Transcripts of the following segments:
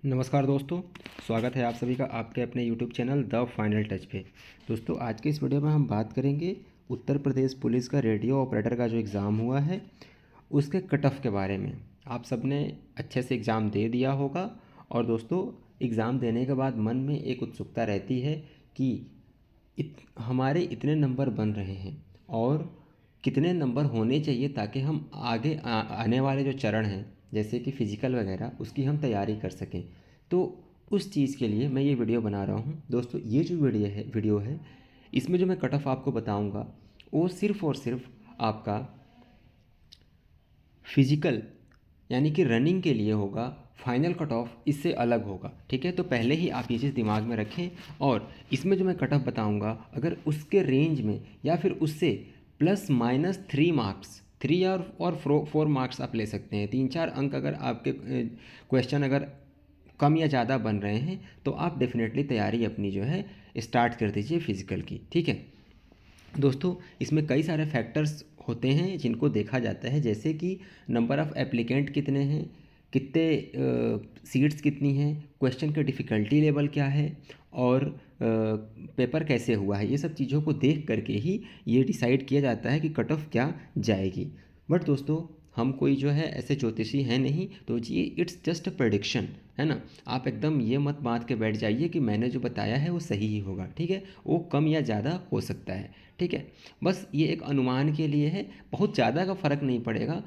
नमस्कार दोस्तों, स्वागत है आप सभी का आपके अपने YouTube channel the final touch पे। दोस्तों, आज के इस वीडियो में हम बात करेंगे उत्तर प्रदेश पुलिस का रेडियो ऑपरेटर का जो एग्ज़ाम हुआ है उसके कट ऑफ के बारे में। आप सब ने अच्छे से एग्ज़ाम दे दिया होगा और दोस्तों, एग्ज़ाम देने के बाद मन में एक उत्सुकता रहती है कि हमारे इतने नंबर बन रहे हैं और कितने नंबर होने चाहिए ताकि हम आगे आने वाले जो चरण हैं जैसे कि फ़िज़िकल वगैरह उसकी हम तैयारी कर सकें। तो उस चीज़ के लिए मैं ये वीडियो बना रहा हूँ। दोस्तों, ये जो वीडियो है इसमें जो मैं कट ऑफ आपको बताऊँगा वो सिर्फ़ और सिर्फ आपका फिज़िकल यानी कि रनिंग के लिए होगा। फाइनल कट ऑफ इससे अलग होगा, ठीक है। तो पहले ही आप ये चीज़ दिमाग में रखें और इसमें जो मैं कट ऑफ बताऊँगा अगर उसके रेंज में या फिर उससे प्लस माइनस 3 मार्क्स, 3 और 4 मार्क्स आप ले सकते हैं। 3-4 अंक अगर आपके क्वेश्चन अगर कम या ज़्यादा बन रहे हैं तो आप डेफिनेटली तैयारी अपनी जो है स्टार्ट कर दीजिए फ़िज़िकल की, ठीक है। दोस्तों, इसमें कई सारे फैक्टर्स होते हैं जिनको देखा जाता है, जैसे कि नंबर ऑफ़ एप्लीकेंट कितने हैं, कितने सीट्स कितनी हैं, क्वेश्चन का डिफ़िकल्टी लेवल क्या है और पेपर कैसे हुआ है। ये सब चीज़ों को देख करके ही ये डिसाइड किया जाता है कि कट ऑफ क्या जाएगी। बट दोस्तों, हम कोई जो है ऐसे ज्योतिषी हैं नहीं, तो ये इट्स जस्ट अ प्रेडिक्शन, है ना। आप एकदम ये मत बांध के बैठ जाइए कि मैंने जो बताया है वो सही ही होगा, ठीक है। वो कम या ज़्यादा हो सकता है, ठीक है। बस ये एक अनुमान के लिए है, बहुत ज़्यादा का फ़र्क नहीं पड़ेगा।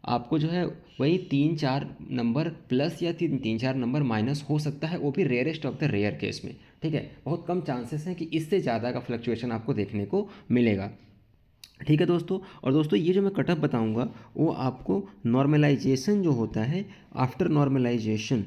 आपको जो है वही 3-4 नंबर प्लस या 3-4 नंबर माइनस हो सकता है, वो भी rarest of the rare case में, ठीक है। बहुत कम चांसेस हैं कि इससे ज़्यादा का फ्लक्चुएशन आपको देखने को मिलेगा, ठीक है दोस्तों। और दोस्तों, ये जो मैं कट ऑफ बताऊंगा वो आपको नॉर्मलाइजेशन जो होता है आफ्टर नॉर्मलाइजेशन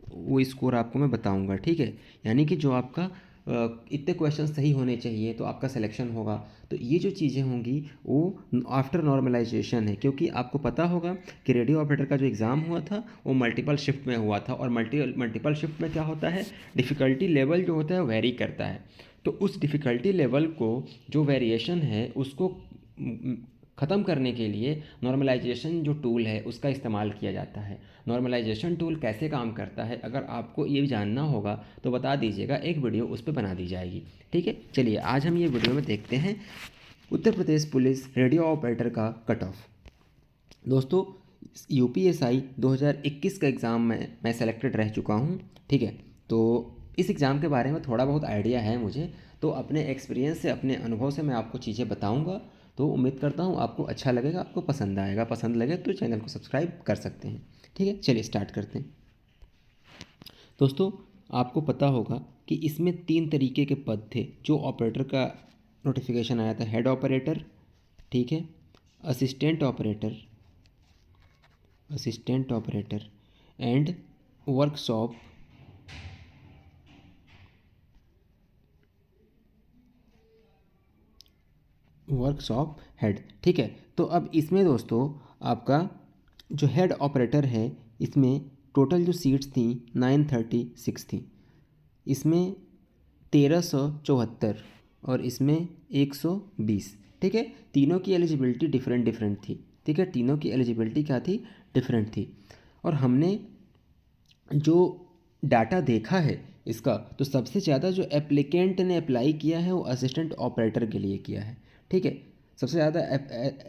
वो स्कोर आपको मैं बताऊंगा, ठीक है। यानी कि जो आपका इतने क्वेश्चन सही होने चाहिए तो आपका सिलेक्शन होगा। तो ये जो चीज़ें होंगी वो आफ्टर नॉर्मलाइजेशन है, क्योंकि आपको पता होगा कि रेडियो ऑपरेटर का जो एग्ज़ाम हुआ था वो मल्टीपल शिफ्ट में हुआ था और मल्टीपल शिफ्ट में क्या होता है, डिफ़िकल्टी लेवल जो होता है वेरी करता है। तो उस डिफ़िकल्टी लेवल को जो वेरिएशन है उसको ख़त्म करने के लिए नॉर्मलाइजेशन जो टूल है उसका इस्तेमाल किया जाता है। नॉर्मलाइजेशन टूल कैसे काम करता है अगर आपको ये जानना होगा तो बता दीजिएगा, एक वीडियो उस पर बना दी जाएगी, ठीक है। चलिए आज हम ये वीडियो में देखते हैं Uttar Pradesh police radio operator का कट ऑफ। दोस्तों, यूपीएसआई 2021 का एग्ज़ाम में मैं सेलेक्टेड रह चुका हूँ, ठीक है। तो इस एग्ज़ाम के बारे में थोड़ा बहुत आइडिया है मुझे, तो अपने एक्सपीरियंस से अपने अनुभव से मैं आपको चीज़ें बताऊँगा। तो उम्मीद करता हूँ आपको अच्छा लगेगा, आपको पसंद आएगा। पसंद लगे तो चैनल को सब्सक्राइब कर सकते हैं, ठीक है। चलिए स्टार्ट करते हैं। दोस्तों, आपको पता होगा कि इसमें 3 तरीके के पद थे जो ऑपरेटर का नोटिफिकेशन आया था। हेड ऑपरेटर, ठीक है, assistant operator and workshop head, ठीक है। तो अब इसमें दोस्तों आपका जो हेड ऑपरेटर है इसमें टोटल जो सीट्स थी 936 थी, इसमें 1374 और इसमें 120, ठीक है। तीनों की एलिजिबिलिटी डिफरेंट थी, ठीक है। तीनों की एलिजिबिलिटी क्या थी, डिफरेंट थी। और हमने जो डाटा देखा है इसका, तो सबसे ज़्यादा जो एप्लीकेंट ने अप्लाई किया है वो असिस्टेंट ऑपरेटर के लिए किया है, ठीक है। सबसे ज़्यादा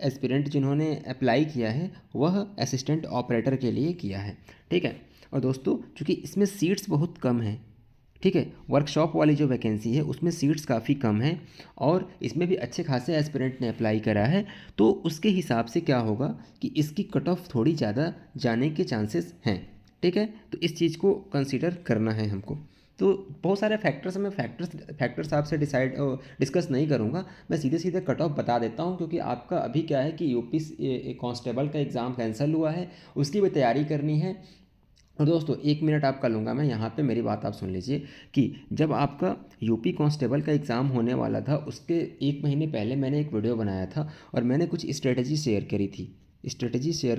एस्पिरेंट जिन्होंने अप्लाई किया है वह असिस्टेंट ऑपरेटर के लिए किया है, ठीक है। और दोस्तों, चूँकि इसमें सीट्स बहुत कम हैं, ठीक है, वर्कशॉप वाली जो वैकेंसी है उसमें सीट्स काफ़ी कम हैं और इसमें भी अच्छे खासे एस्पिरेंट ने अप्लाई करा है, तो उसके हिसाब से क्या होगा कि इसकी कट ऑफ थोड़ी ज़्यादा जाने के चांसेस हैं, ठीक है। तो इस चीज़ को कंसीडर करना है हमको। तो बहुत सारे फैक्टर्स मैं फैक्टर्स आपसे डिस्कस नहीं करूँगा, मैं सीधे सीधे कट ऑफ बता देता हूँ, क्योंकि आपका अभी क्या है कि यूपी कांस्टेबल का एग्ज़ाम कैंसिल हुआ है, उसकी भी तैयारी करनी है। और दोस्तों, 1 मिनट आपका लूँगा मैं यहाँ पे, मेरी बात आप सुन लीजिए कि जब आपका यूपी कांस्टेबल का एग्ज़ाम होने वाला था उसके 1 महीने पहले मैंने एक वीडियो बनाया था और मैंने कुछ स्ट्रेटजी शेयर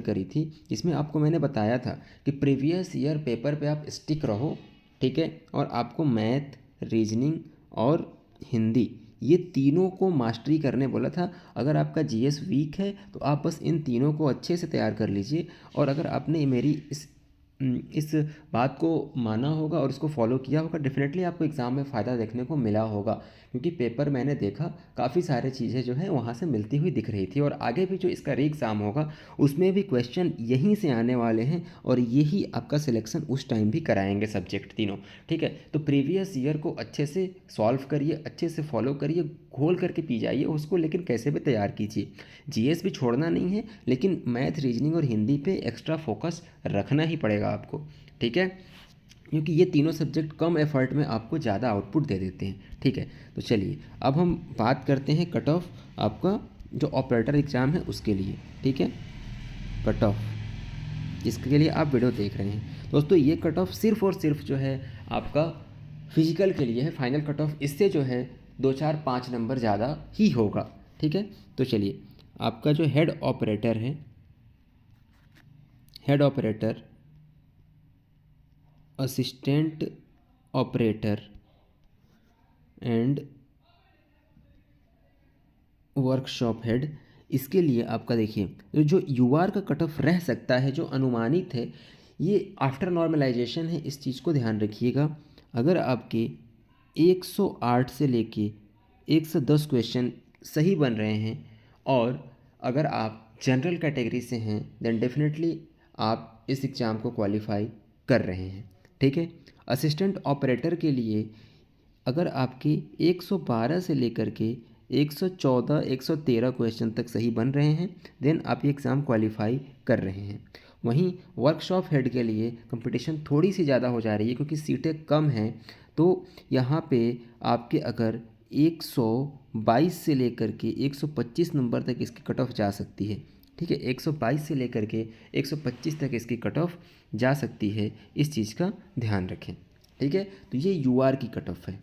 करी थी जिसमें आपको मैंने बताया था कि प्रीवियस ईयर पेपर पे आप स्टिक रहो, ठीक है। और आपको मैथ, रीजनिंग और हिंदी ये तीनों को मास्टरी करने बोला था। अगर आपका जीएस वीक है तो आप बस इन तीनों को अच्छे से तैयार कर लीजिए, और अगर आपने मेरी इस बात को माना होगा और इसको फॉलो किया होगा, डेफिनेटली आपको एग्ज़ाम में फ़ायदा देखने को मिला होगा, क्योंकि पेपर मैंने देखा काफ़ी सारे चीज़ें जो हैं वहाँ से मिलती हुई दिख रही थी। और आगे भी जो इसका री एग्ज़ाम होगा उसमें भी क्वेश्चन यहीं से आने वाले हैं, और यही आपका सिलेक्शन उस टाइम भी कराएंगे सब्जेक्ट तीनों। ठीक है, तो प्रीवियस ईयर को अच्छे से सॉल्व करिए, अच्छे से फॉलो करिए, घोल करके पी जाइए उसको, लेकिन कैसे भी तैयार कीजिए। जीएस भी छोड़ना नहीं है, लेकिन मैथ, रीजनिंग और हिंदी पे एक्स्ट्रा फोकस रखना ही पड़ेगा आपको। ठीक है, क्योंकि ये तीनों सब्जेक्ट कम एफर्ट में आपको ज़्यादा आउटपुट दे देते हैं। ठीक है, तो चलिए अब हम बात करते हैं कट ऑफ आपका जो ऑपरेटर एग्ज़ाम है उसके लिए। ठीक है, कट ऑफ जिसके लिए आप वीडियो देख रहे हैं दोस्तों, ये कट ऑफ सिर्फ और सिर्फ जो है आपका फिजिकल के लिए है। फाइनल कट ऑफ इससे जो है 2 4 5 नंबर ज़्यादा ही होगा। ठीक है, तो चलिए आपका जो हेड ऑपरेटर है, head operator, assistant operator and workshop head, इसके लिए आपका देखिए जो यूआर का कट ऑफ रह सकता है, जो अनुमानित है, ये आफ्टर नॉर्मलाइजेशन है, इस चीज़ को ध्यान रखिएगा। अगर आपके 108 से लेके 110 क्वेश्चन सही बन रहे हैं, और अगर आप जनरल कैटेगरी से हैं, देन डेफिनेटली आप इस एग्ज़ाम को क्वालिफाई कर रहे हैं। ठीक है, असिस्टेंट ऑपरेटर के लिए अगर आपके 112 से लेकर के 114 113 क्वेश्चन तक सही बन रहे हैं, देन आप ये एग्ज़ाम क्वालिफाई कर रहे हैं। वहीं वर्कशॉप हेड के लिए कंपटीशन थोड़ी सी ज़्यादा हो जा रही है, क्योंकि सीटें कम हैं, तो यहाँ पे आपके अगर 122 से लेकर के 125 नंबर तक इसकी कट ऑफ जा सकती है। ठीक है, 122 से लेकर के 125 तक इसकी कट ऑफ जा सकती है, इस चीज़ का ध्यान रखें। ठीक है, तो ये यूआर की कट ऑफ है,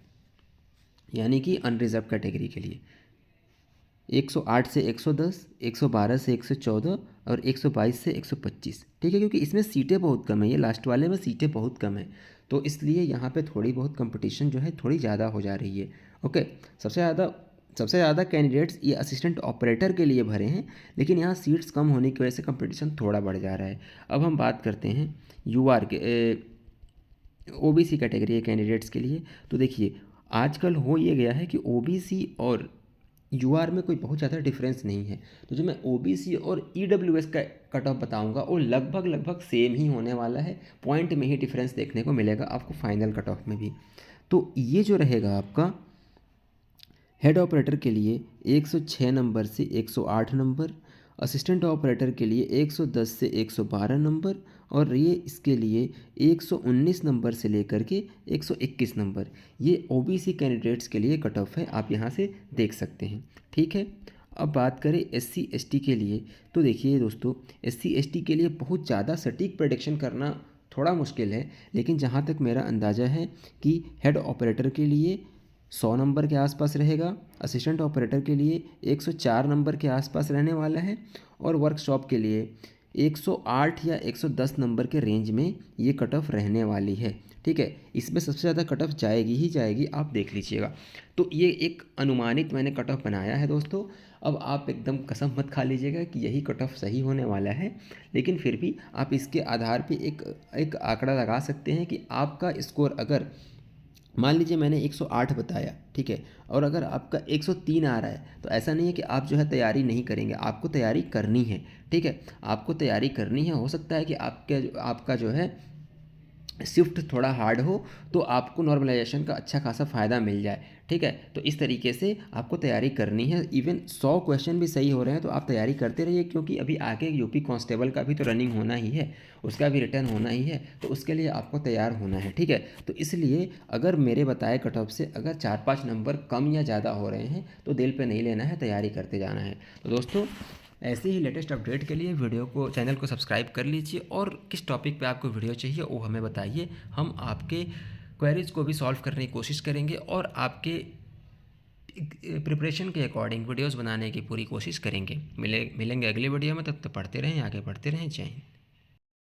यानी कि अनरिजर्व कैटेगरी के लिए 108 से 110, 112 से 114 और 122 से 125। ठीक है, क्योंकि इसमें सीटें बहुत कम है, ये लास्ट वाले में सीटें बहुत कम है, तो इसलिए यहाँ पे थोड़ी बहुत कंपटीशन जो है थोड़ी ज़्यादा हो जा रही है। ओके, सबसे ज़्यादा कैंडिडेट्स ये असिस्टेंट ऑपरेटर के लिए भरे हैं, लेकिन यहाँ सीट्स कम होने की वजह से कंपटीशन थोड़ा बढ़ जा रहा है। अब हम बात करते हैं यूआर के ओबीसी कैटेगरी के कैंडिडेट्स के लिए। तो देखिए आजकल हो ये गया है कि ओबीसी और यूआर में कोई बहुत ज़्यादा डिफरेंस नहीं है, तो जो मैं ओबीसी और ईडब्ल्यूएस का कट ऑफ बताऊंगा वो लगभग सेम ही होने वाला है, पॉइंट में ही डिफरेंस देखने को मिलेगा आपको फाइनल कट ऑफ में भी। तो ये जो रहेगा आपका हेड ऑपरेटर के लिए 106 नंबर से 108 नंबर, असिस्टेंट ऑपरेटर के लिए 110 से 112 नंबर, और ये इसके लिए 119 नंबर से लेकर के 121 नंबर, ये ओबीसी कैंडिडेट्स के लिए कट ऑफ है, आप यहाँ से देख सकते हैं। ठीक है, अब बात करें एससी एसटी के लिए, तो देखिए दोस्तों एससी एसटी के लिए बहुत ज़्यादा सटीक प्रेडिक्शन करना थोड़ा मुश्किल है, लेकिन जहाँ तक मेरा अंदाज़ा है कि हेड ऑपरेटर के लिए 100 नंबर के आसपास रहेगा, असिस्टेंट ऑपरेटर के लिए 104 नंबर के आसपास रहने वाला है, और वर्कशॉप के लिए 108 या 110 नंबर के रेंज में ये कट ऑफ रहने वाली है। ठीक है, इसमें सबसे ज़्यादा कट ऑफ जाएगी ही जाएगी, आप देख लीजिएगा। तो ये एक अनुमानित मैंने कट ऑफ बनाया है दोस्तों। अब आप एकदम कसम मत खा लीजिएगा कि यही कट ऑफ सही होने वाला है, लेकिन फिर भी आप इसके आधार पे एक आंकड़ा लगा सकते हैं कि आपका स्कोर अगर मान लीजिए मैंने 108 बताया, ठीक है, और अगर आपका 103 आ रहा है, तो ऐसा नहीं है कि आप जो है तैयारी नहीं करेंगे, आपको तैयारी करनी है। ठीक है, आपको तैयारी करनी है। हो सकता है कि आपका जो है शिफ्ट थोड़ा हार्ड हो, तो आपको नॉर्मलाइजेशन का अच्छा खासा फ़ायदा मिल जाए। ठीक है, तो इस तरीके से आपको तैयारी करनी है। इवन 100 क्वेश्चन भी सही हो रहे हैं तो आप तैयारी करते रहिए, क्योंकि अभी आगे यूपी कांस्टेबल का भी तो रनिंग होना ही है, उसका भी रिटर्न होना ही है, तो उसके लिए आपको तैयार होना है। ठीक है, तो इसलिए अगर मेरे बताए कट ऑफ से अगर 4 5 नंबर कम या ज़्यादा हो रहे हैं तो दिल पे नहीं लेना है, तैयारी करते जाना है। तो दोस्तों ऐसे ही लेटेस्ट अपडेट के लिए चैनल को सब्सक्राइब कर लीजिए, और किस टॉपिक पे आपको वीडियो चाहिए वो हमें बताइए, हम आपके क्वेरीज को भी सॉल्व करने की कोशिश करेंगे, और आपके प्रिपरेशन के अकॉर्डिंग वीडियोस बनाने की पूरी कोशिश करेंगे। मिलेंगे अगले वीडियो में, तब तक पढ़ते रहें, आगे बढ़ते रहें। जय हिंद।